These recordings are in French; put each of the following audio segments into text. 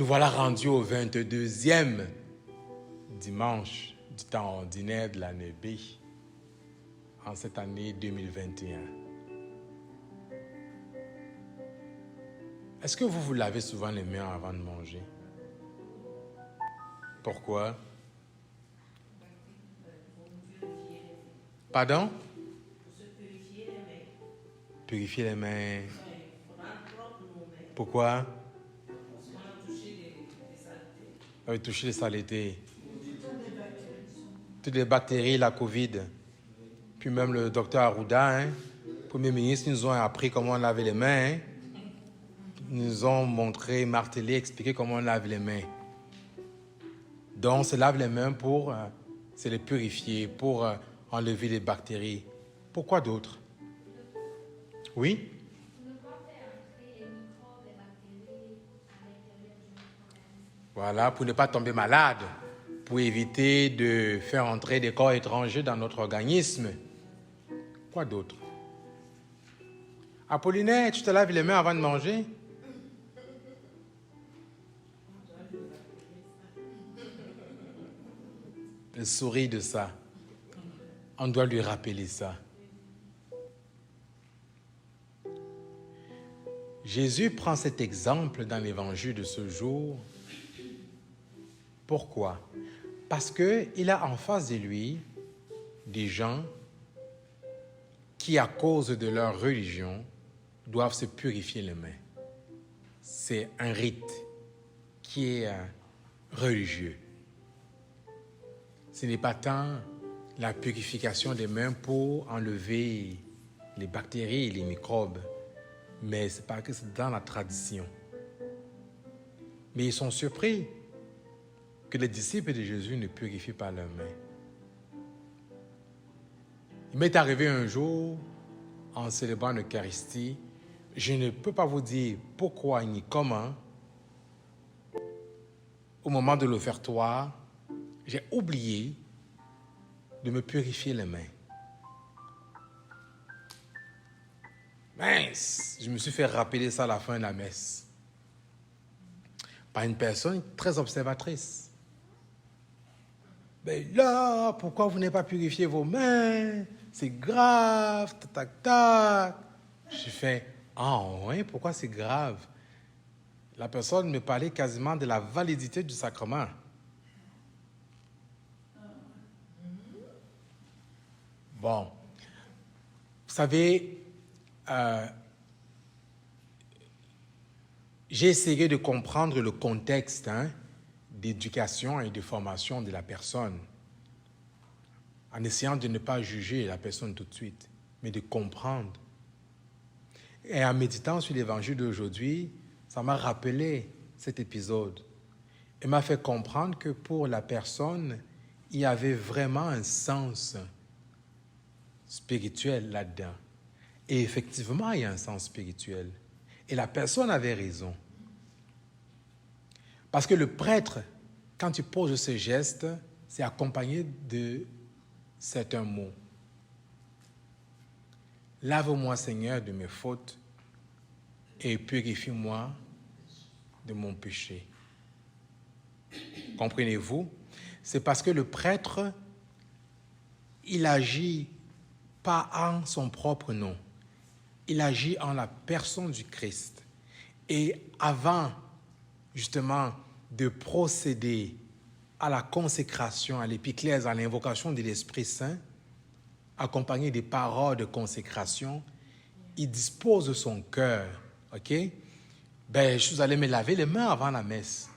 Nous voilà rendus au 22e dimanche du temps ordinaire de l'année B, en cette année 2021. Est-ce que vous vous lavez souvent les mains avant de manger? Pourquoi? Pardon? Pour se purifier les mains. Purifier les mains. Il faudra propre nos mains. Pourquoi? Parce qu'on a touché des saletés. Oui, toucher les saletés. Toutes les bactéries, la Covid. Puis même le docteur Arruda, Premier ministre, nous ont appris comment on lavait les mains. Ils nous ont montré, martelé, expliqué comment on lave les mains. Donc, on se lave les mains pour se les purifier, pour enlever les bactéries. Pourquoi d'autre? Oui? Voilà, pour ne pas tomber malade, pour éviter de faire entrer des corps étrangers dans notre organisme. Quoi d'autre? Apollinaire, tu te laves les mains avant de manger? Elle sourit de ça. On doit lui rappeler ça. Jésus prend cet exemple dans l'évangile de ce jour. Pourquoi? Parce qu'il a en face de lui des gens qui, à cause de leur religion, doivent se purifier les mains. C'est un rite qui est religieux. Ce n'est pas tant la purification des mains pour enlever les bactéries et les microbes, mais c'est parce que c'est dans la tradition. Mais ils sont surpris que les disciples de Jésus ne purifient pas leurs mains. Il m'est arrivé un jour, en célébrant l'Eucharistie, je ne peux pas vous dire pourquoi ni comment, au moment de l'offertoire, j'ai oublié de me purifier les mains. Mince, je me suis fait rappeler ça à la fin de la messe. Par une personne très observatrice. Ben là, pourquoi vous n'avez pas purifié vos mains? C'est grave, tac, tac, tac. J'ai fait, ah oui, pourquoi c'est grave? La personne me parlait quasiment de la validité du sacrement. Bon, vous savez, j'ai essayé de comprendre le contexte d'éducation et de formation de la personne, en essayant de ne pas juger la personne tout de suite, mais de comprendre. Et en méditant sur l'évangile d'aujourd'hui, ça m'a rappelé cet épisode. Et m'a fait comprendre que pour la personne, il y avait vraiment un sens spirituel là-dedans. Et effectivement, il y a un sens spirituel. Et la personne avait raison. Parce que le prêtre, quand il pose ce geste, c'est accompagné de certains mots. Lave-moi, Seigneur, de mes fautes et purifie-moi de mon péché. Comprenez-vous? C'est parce que le prêtre, il agit pas en son propre nom. Il agit en la personne du Christ. Et avant, justement, de procéder à la consécration, à l'épiclèse, à l'invocation de l'Esprit Saint, accompagné des paroles de consécration, il dispose son cœur. OK? Ben, je suis allé me laver les mains avant la messe.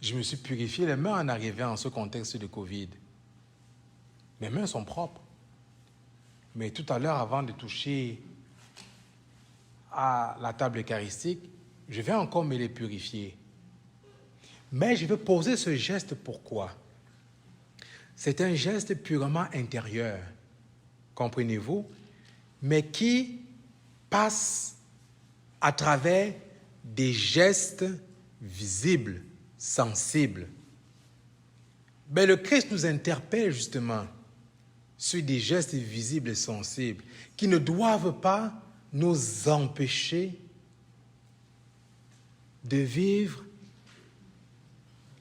Je me suis purifié les mains en arrivant en ce contexte de Covid. Mes mains sont propres. Mais tout à l'heure, avant de toucher à la table eucharistique, je vais encore me les purifier. Mais je vais poser ce geste pourquoi? C'est un geste purement intérieur, comprenez-vous, mais qui passe à travers des gestes visibles, sensibles. Mais le Christ nous interpelle justement sur des gestes visibles et sensibles qui ne doivent pas nous empêcher de vivre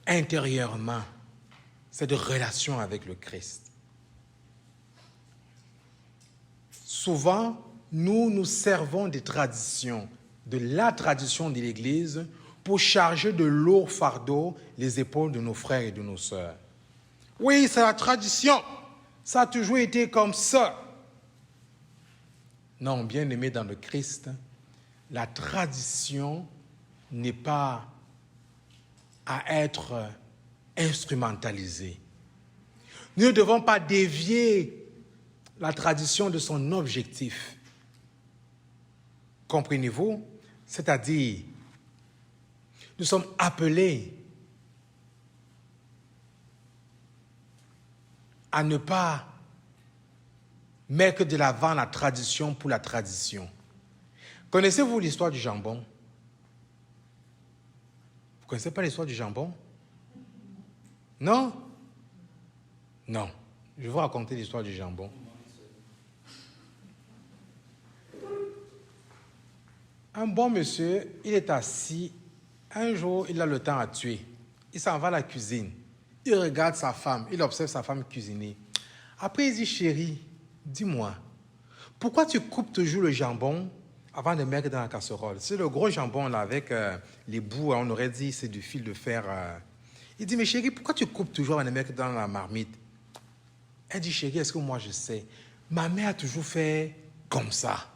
intérieurement cette relation avec le Christ. Souvent, nous servons des traditions, de la tradition de l'Église, pour charger de lourds fardeaux les épaules de nos frères et de nos sœurs. Oui, c'est la tradition. Ça a toujours été comme ça. Non, bien-aimés dans le Christ, la tradition n'est pas à être instrumentalisée. Nous ne devons pas dévier la tradition de son objectif. Comprenez-vous? C'est-à-dire, nous sommes appelés à ne pas mettre de l'avant la tradition pour la tradition. Connaissez-vous l'histoire du jambon? Vous ne connaissez pas l'histoire du jambon? Non? Non. Je vais vous raconter l'histoire du jambon. Un bon monsieur, il est assis. Un jour, il a le temps à tuer. Il s'en va à la cuisine. Il regarde sa femme. Il observe sa femme cuisiner. Après, il dit, chérie, dis-moi, pourquoi tu coupes toujours le jambon avant de mettre dans la casserole? C'est le gros jambon là, avec les bouts, on aurait dit c'est du fil de fer. Il dit, mais chérie, pourquoi tu coupes toujours avant de mettre dans la marmite? Elle dit, chérie, est-ce que moi je sais? Ma mère a toujours fait comme ça.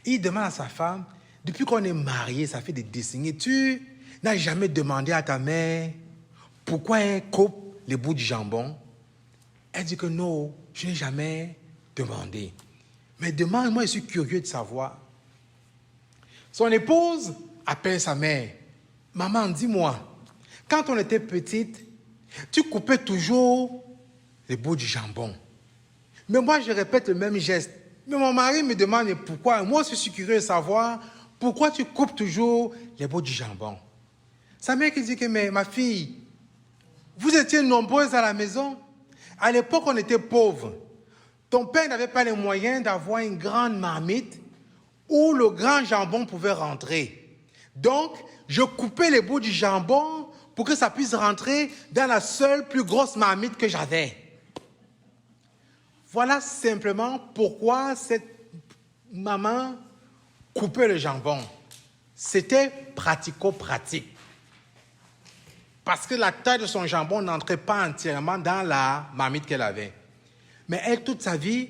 Il demande à sa femme, depuis qu'on est mariés, ça fait des décennies, tu n'as jamais demandé à ta mère pourquoi elle coupe les bouts du jambon? Elle dit que non, je n'ai jamais demandé. Mais demande, moi je suis curieux de savoir. Son épouse appelle sa mère. Maman, dis-moi, quand on était petite, tu coupais toujours les bouts du jambon. Mais moi, je répète le même geste. Mais mon mari me demande pourquoi. Moi, je suis curieux de savoir pourquoi tu coupes toujours les bouts du jambon. Sa mère qui dit que, mais ma fille, vous étiez nombreuses à la maison. À l'époque, on était pauvres. Ton père n'avait pas les moyens d'avoir une grande marmite où le grand jambon pouvait rentrer. Donc, je coupais les bouts du jambon pour que ça puisse rentrer dans la seule plus grosse marmite que j'avais. Voilà simplement pourquoi cette maman coupait le jambon. C'était pratico-pratique. Parce que la taille de son jambon n'entrait pas entièrement dans la marmite qu'elle avait. Mais elle, toute sa vie,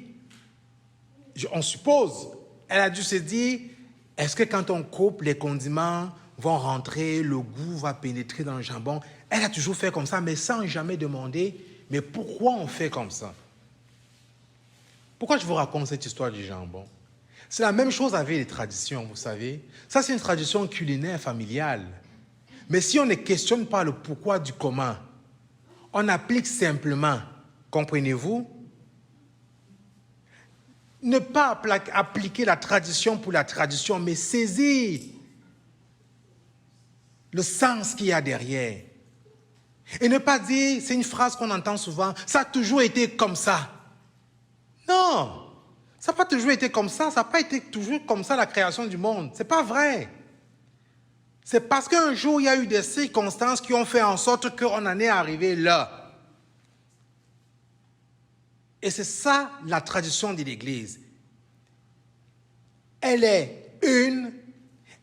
on suppose, elle a dû se dire, est-ce que quand on coupe, les condiments vont rentrer, le goût va pénétrer dans le jambon? Elle a toujours fait comme ça, mais sans jamais demander, mais pourquoi on fait comme ça? Pourquoi je vous raconte cette histoire du jambon? C'est la même chose avec les traditions, vous savez. Ça, c'est une tradition culinaire familiale. Mais si on ne questionne pas le pourquoi du comment, on applique simplement, comprenez-vous? Ne pas appliquer la tradition pour la tradition, mais saisir le sens qu'il y a derrière. Et ne pas dire, c'est une phrase qu'on entend souvent, ça a toujours été comme ça. Non, ça n'a pas toujours été comme ça, ça n'a pas été toujours comme ça la création du monde. Ce n'est pas vrai. C'est parce qu'un jour, il y a eu des circonstances qui ont fait en sorte qu'on en est arrivé là. Et c'est ça la tradition de l'Église. Elle est une,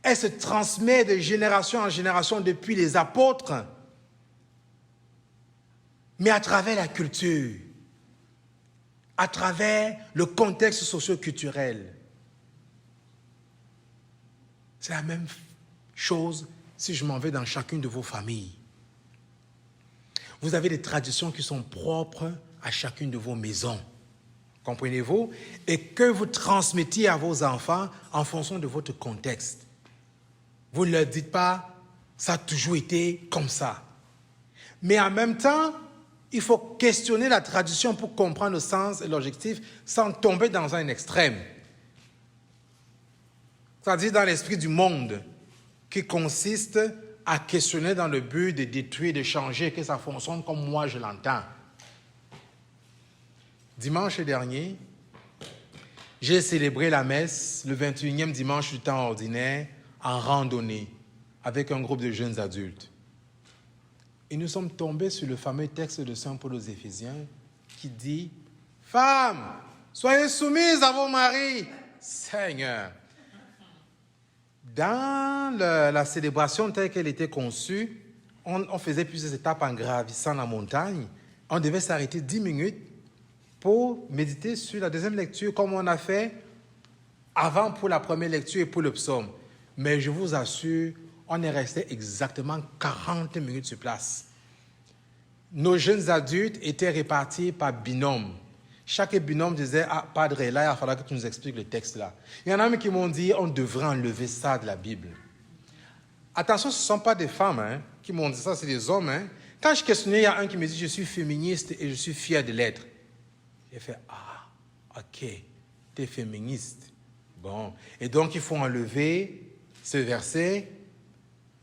elle se transmet de génération en génération depuis les apôtres, mais à travers la culture, à travers le contexte socio-culturel. C'est la même chose si je m'en vais dans chacune de vos familles. Vous avez des traditions qui sont propres à chacune de vos maisons. Comprenez-vous? Et que vous transmettiez à vos enfants en fonction de votre contexte. Vous ne leur dites pas, ça a toujours été comme ça. Mais en même temps, il faut questionner la tradition pour comprendre le sens et l'objectif sans tomber dans un extrême. C'est-à-dire dans l'esprit du monde qui consiste à questionner dans le but de détruire, de changer, que ça fonctionne comme moi je l'entends. Dimanche dernier, j'ai célébré la messe, le 21e dimanche du temps ordinaire, en randonnée. avec un groupe de jeunes adultes. Et nous sommes tombés sur le fameux texte de Saint Paul aux Éphésiens qui dit « Femmes, soyez soumises à vos maris. » Seigneur. Dans la célébration telle qu'elle était conçue, on faisait plusieurs étapes en gravissant la montagne. On devait s'arrêter 10 minutes pour méditer sur la deuxième lecture, comme on a fait avant pour la première lecture et pour le psaume. Mais je vous assure, on est resté exactement 40 minutes sur place. Nos jeunes adultes étaient répartis par binôme. Chaque binôme disait « Ah, Padre, là, il va falloir que tu nous expliques le texte là. » Il y en a même qui m'ont dit « On devrait enlever ça de la Bible. » Attention, ce ne sont pas des femmes qui m'ont dit ça, c'est des hommes. Quand je questionnais, il y a un qui me dit « Je suis féministe et je suis fier de l'être. » J'ai fait « Ah, ok, tu es féministe. » Bon, et donc il faut enlever ce verset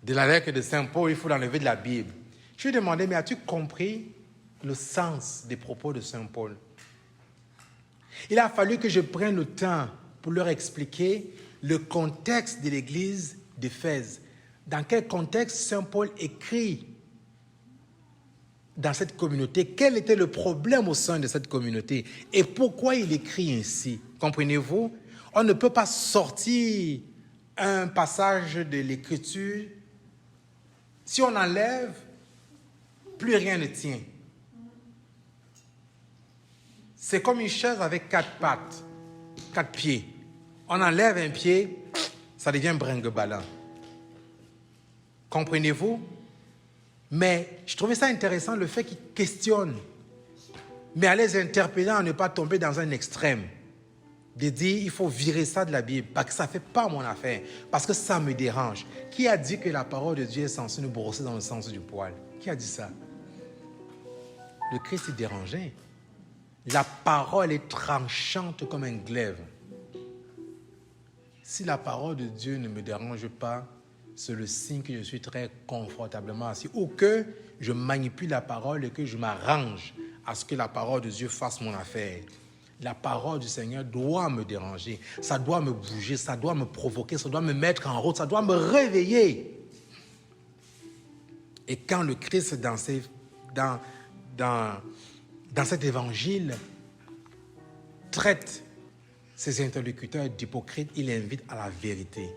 de la lettre de Saint Paul, il faut l'enlever de la Bible. Je lui ai demandé, mais as-tu compris le sens des propos de Saint Paul? Il a fallu que je prenne le temps pour leur expliquer le contexte de l'église d'Éphèse. Dans quel contexte Saint Paul écrit dans cette communauté? Quel était le problème au sein de cette communauté? Et pourquoi il écrit ainsi? Comprenez-vous? On ne peut pas sortir un passage de l'Écriture. Si on enlève, plus rien ne tient. C'est comme une chaise avec 4 pattes, 4 pieds. On enlève un pied, ça devient brinque-ballant. Comprenez-vous? Mais je trouvais ça intéressant, le fait qu'ils questionnent, mais à les interpeller, à ne pas tomber dans un extrême. De dire, il faut virer ça de la Bible, parce que ça ne fait pas mon affaire, parce que ça me dérange. Qui a dit que la parole de Dieu est censée nous brosser dans le sens du poil? Qui a dit ça? Le Christ est dérangé. La parole est tranchante comme un glaive. Si la parole de Dieu ne me dérange pas, c'est le signe que je suis très confortablement assis, ou que je manipule la parole et que je m'arrange à ce que la parole de Dieu fasse mon affaire. La parole du Seigneur doit me déranger, ça doit me bouger, ça doit me provoquer, ça doit me mettre en route, ça doit me réveiller. Et quand le Christ, dans cet évangile, traite ses interlocuteurs d'hypocrites, il invite à la vérité.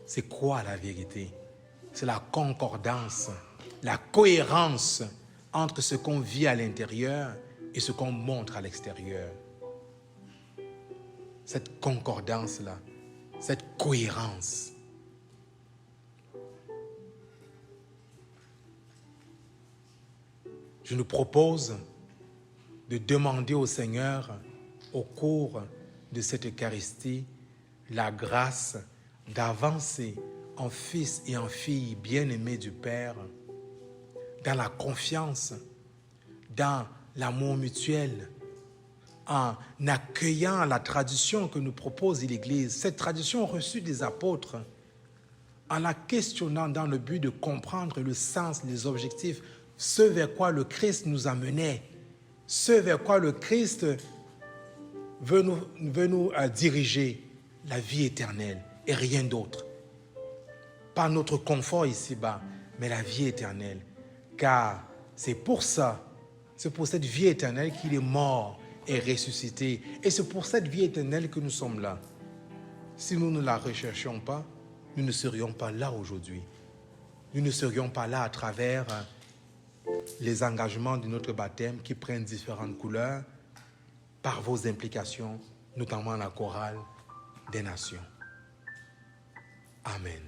C'est quoi la vérité? C'est la concordance, la cohérence entre ce qu'on vit à l'intérieur et ce qu'on montre à l'extérieur. Cette concordance-là, cette cohérence. Je nous propose de demander au Seigneur, au cours de cette Eucharistie, la grâce d'avancer en fils et en filles bien-aimés du Père, dans la confiance, dans l'amour mutuel, en accueillant la tradition que nous propose l'Église, cette tradition reçue des apôtres, en la questionnant dans le but de comprendre le sens, les objectifs, ce vers quoi le Christ nous amenait, ce vers quoi le Christ veut nous diriger, la vie éternelle et rien d'autre. Pas notre confort ici-bas, mais la vie éternelle. Car c'est pour ça, c'est pour cette vie éternelle qu'il est mort et ressuscité. Et c'est pour cette vie éternelle que nous sommes là. Si nous ne la recherchions pas, nous ne serions pas là aujourd'hui. Nous ne serions pas là à travers les engagements de notre baptême qui prennent différentes couleurs par vos implications, notamment la chorale des nations. Amen.